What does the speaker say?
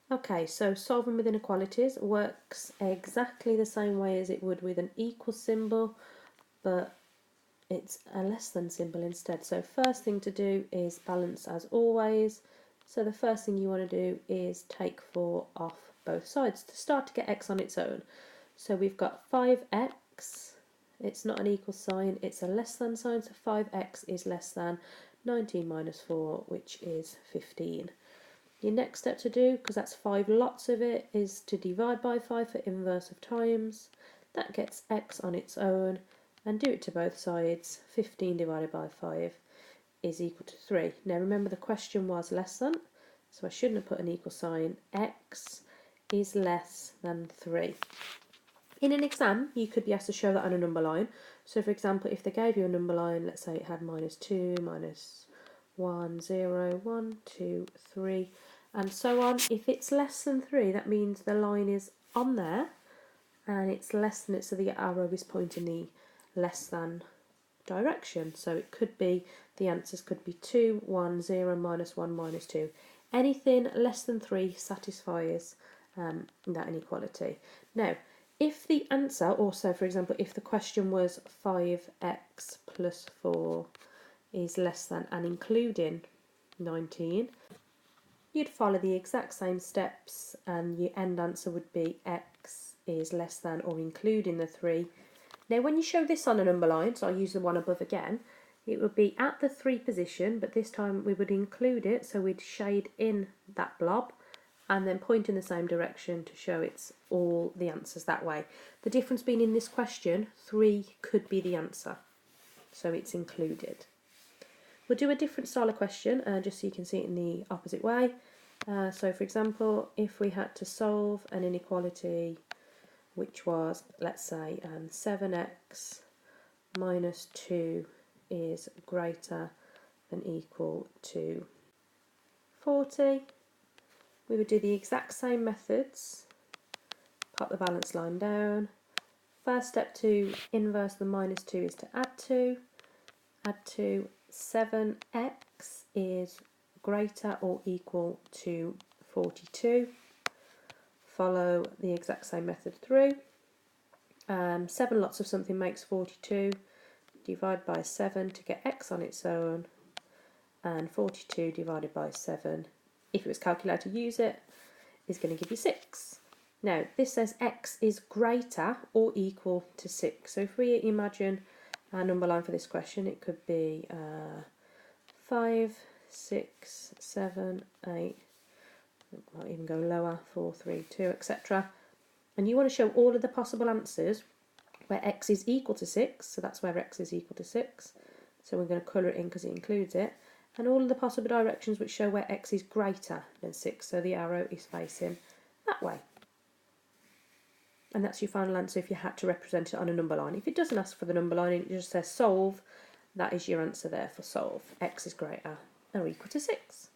Okay, so solving with inequalities works exactly the same way as it would with an equal symbol, but it's a less than symbol instead. So first thing to do is balance as always. So the first thing you want to do is take 4 off both sides to start to get x on its own. So we've got 5x, it's not an equal sign, it's a less than sign, so 5x is less than 19 minus 4, which is 15. Your next step to do, because that's 5 lots of it, is to divide by 5 for inverse of times. That gets x on its own, and do it to both sides. 15 divided by 5 is equal to 3. Now remember the question was less than, so I shouldn't have put an equal sign. X is less than 3. In an exam, you could be asked to show that on a number line. So for example, if they gave you a number line, let's say it had -2, -1, 0, 1, 2, 3, and so on. If it's less than 3, that means the line is on there and it's less than it, so the arrow is pointing the less than direction. So it could be, the answers could be 2, 1, 0, -1, -2. Anything less than 3 satisfies that inequality. Now, if the answer, also for example, if the question was 5x plus 4 is less than and including 19, you'd follow the exact same steps and your end answer would be x is less than or including the 3. Now when you show this on a number line, so I'll use the one above again, it would be at the 3 position, but this time we would include it, so we'd shade in that blob and then point in the same direction to show it's all the answers that way. The difference being in this question, 3 could be the answer, so it's included. We'll do a different style of question just so you can see it in the opposite way. So for example, if we had to solve an inequality which was, let's say, 7x minus 2 is greater than equal to 40, we would do the exact same methods. Pop the balance line down. First step to inverse the -2 is to add 2. Add 2. 7x is greater or equal to 42. Follow the exact same method through. 7 lots of something makes 42. Divide by 7 to get x on its own. And 42 divided by 7, if it was calculated to use it, is going to give you 6. Now, this says x is greater or equal to 6. So if we imagine our number line for this question, it could be 5, 6, 7, 8, might even go lower, 4, 3, 2, etc. And you want to show all of the possible answers where x is equal to 6, so that's where x is equal to 6. So we're going to colour it in because it includes it. And all of the possible directions which show where x is greater than 6, so the arrow is facing that way. And that's your final answer if you had to represent it on a number line. If it doesn't ask for the number line and it just says solve, that is your answer there for solve. X is greater or equal to 6.